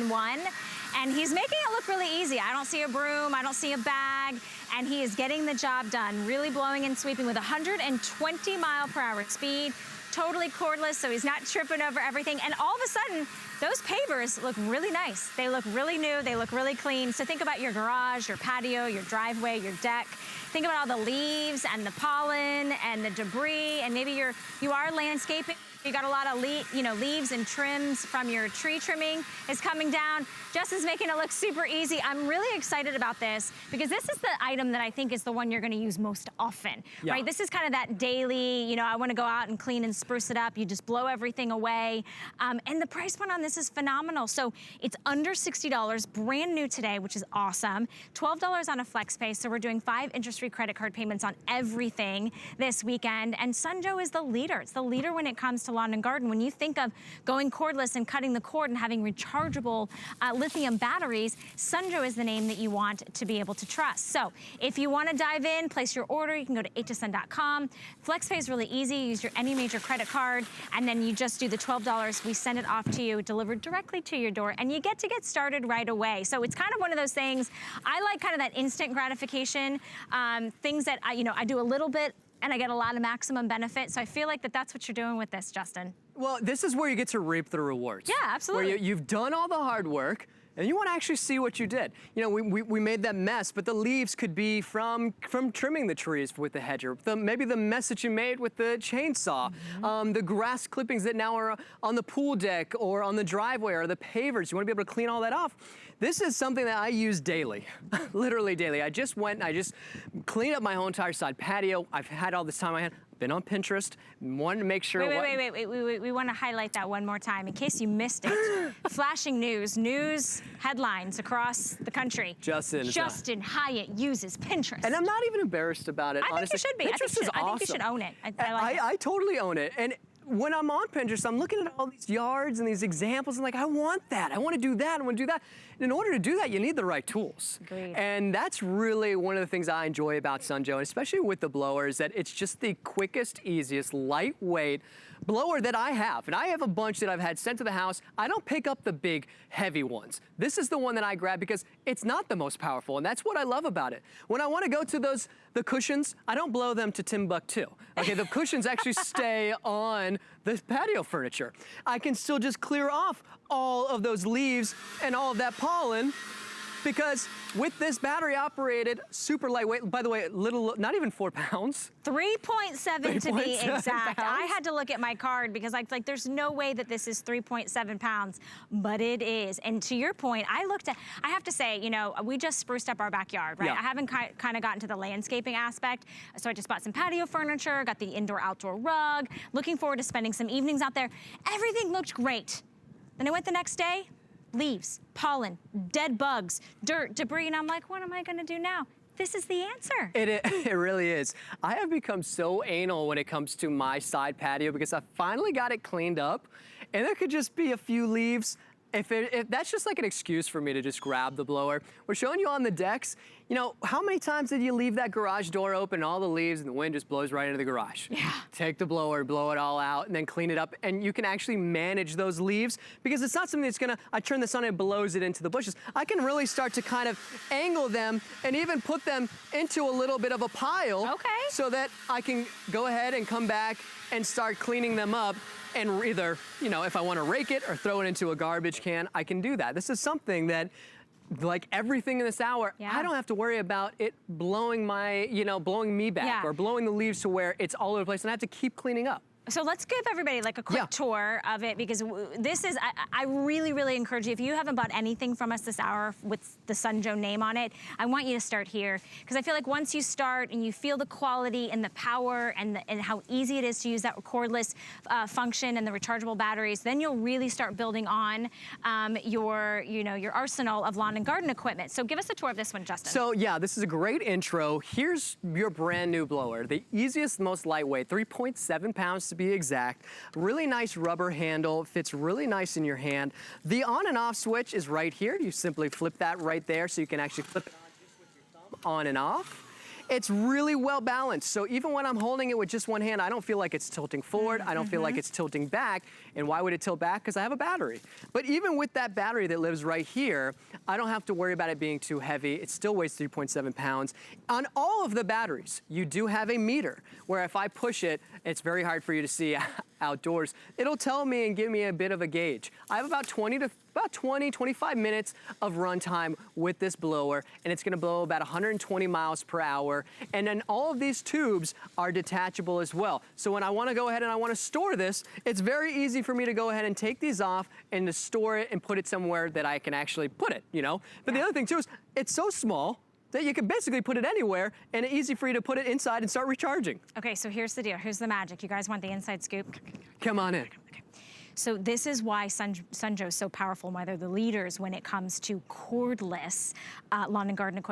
one, and he's making it look really easy. I don't see a broom, I don't see a bag, and he is getting the job done, really blowing and sweeping with 120-mile-per-hour speed, totally cordless, so he's not tripping over everything, and all of a sudden, those pavers look really nice. They look really new, they look really clean. So think about your garage, your patio, your driveway, your deck. Think about all the leaves and the pollen and the debris, and maybe you are landscaping. You got a lot of leaves and trims from your tree trimming is coming down. Justin's making it look super easy. I'm really excited about this because this is the item that I think is the one you're gonna use most often, right? This is kind of that daily, I wanna go out and clean and spruce it up. You just blow everything away. And the price point on this is phenomenal. So it's under $60, brand new today, which is awesome. $12 on a flex pay, so we're doing 5 interest-free credit card payments on everything this weekend. And Sunjoe is the leader. It's the leader when it comes to lawn and garden. When you think of going cordless and cutting the cord and having rechargeable lithium batteries, Sunjoe is the name that you want to be able to trust. So if you want to dive in, place your order, you can go to 8tosend.com. FlexPay is really easy. You use your any major credit card, and then you just do the $12. We send it off to you, delivered directly to your door, and you get started right away. So it's kind of one of those things. I like kind of that instant gratification, things that I do a little bit and I get a lot of maximum benefit. So I feel like that's what you're doing with this, Justin. Well, this is where you get to reap the rewards. Yeah, absolutely. Where you've done all the hard work, and you want to actually see what you did. We made that mess, but the leaves could be from trimming the trees with the hedger, maybe the mess that you made with the chainsaw, the grass clippings that now are on the pool deck or on the driveway or the pavers. You want to be able to clean all that off. This is something that I use daily, literally daily. I just went and I just cleaned up my whole entire side patio. I've had all this time on my hand. Been on Pinterest, wanted to make sure. Wait. We want to highlight that one more time in case you missed it. Flashing news headlines across the country. Justin Hyatt uses Pinterest. And I'm not even embarrassed about it, honestly. I think you should be. Pinterest is awesome. I think you should own it. I totally own it. And when I'm on Pinterest, I'm looking at all these yards and these examples, and like, I want that. I want to do that. I want to do that. And in order to do that, you need the right tools. Agreed. And that's really one of the things I enjoy about Sunjoe, and especially with the blower, is that it's just the quickest, easiest, lightweight blower that I have. And I have a bunch that I've had sent to the house. I don't pick up the big, heavy ones. This is the one that I grab because it's not the most powerful, and that's what I love about it. When I want to go to the cushions, I don't blow them to Timbuktu. Okay, the cushions actually stay on the patio furniture. I can still just clear off all of those leaves and all of that pollen, because with this battery operated, super lightweight, by the way, not even 4 pounds. 3.7 to be exact. pounds? I had to look at my card because there's no way that this is 3.7 pounds, but it is. And to your point, I have to say, we just spruced up our backyard, right? Yeah. I haven't kind of gotten to the landscaping aspect. So I just bought some patio furniture, got the indoor-outdoor rug, looking forward to spending some evenings out there. Everything looked great. Then I went the next day, leaves, pollen, dead bugs, dirt, debris, and I'm like, what am I gonna do now? This is the answer. It really is. I have become so anal when it comes to my side patio because I finally got it cleaned up, and there could just be a few leaves. If that's just like an excuse for me to just grab the blower. We're showing you on the decks, how many times did you leave that garage door open, all the leaves, and the wind just blows right into the garage? Yeah. Take the blower, blow it all out, and then clean it up, and you can actually manage those leaves because it's not something that's I turn this on and it blows it into the bushes. I can really start to kind of angle them and even put them into a little bit of a pile. Okay. So that I can go ahead and come back and start cleaning them up. And either, if I want to rake it or throw it into a garbage can, I can do that. This is something that, like everything in this hour, I don't have to worry about it blowing blowing me back or blowing the leaves to where it's all over the place, and I have to keep cleaning up. So let's give everybody a quick tour of it, because this is, I really, really encourage you, if you haven't bought anything from us this hour with the Sunjoe name on it, I want you to start here, because I feel like once you start and you feel the quality and the power and how easy it is to use that cordless function and the rechargeable batteries, then you'll really start building on your arsenal of lawn and garden equipment. So give us a tour of this one, Justin. So yeah, this is a great intro. Here's your brand new blower, the easiest, most lightweight, 3.7 pounds to be exact. Really nice rubber handle, fits really nice in your hand. The on and off switch is right here. You simply flip that right there so you can actually flip it on just with your thumb on and off. It's really well balanced. So even when I'm holding it with just one hand, I don't feel like it's tilting forward. I don't feel like it's tilting back. And why would it tilt back? Because I have a battery. But even with that battery that lives right here, I don't have to worry about it being too heavy. It still weighs 3.7 pounds. On all of the batteries, you do have a meter where if I push it, it's very hard for you to see outdoors. It'll tell me and give me a bit of a gauge. I have about 25 minutes of runtime with this blower, and it's gonna blow about 120 miles per hour. And then all of these tubes are detachable as well. So when I wanna go ahead and I wanna store this, it's very easy for me to go ahead and take these off and to store it and put it somewhere that I can actually put it, you know? But the other thing too is, it's so small that you can basically put it anywhere, and it's easy for you to put it inside and start recharging. Okay, so here's the deal. Here's the magic. You guys want the inside scoop? Come on in. Okay. So this is why Sunjoe is so powerful, and why they're the leaders when it comes to cordless lawn and garden equipment.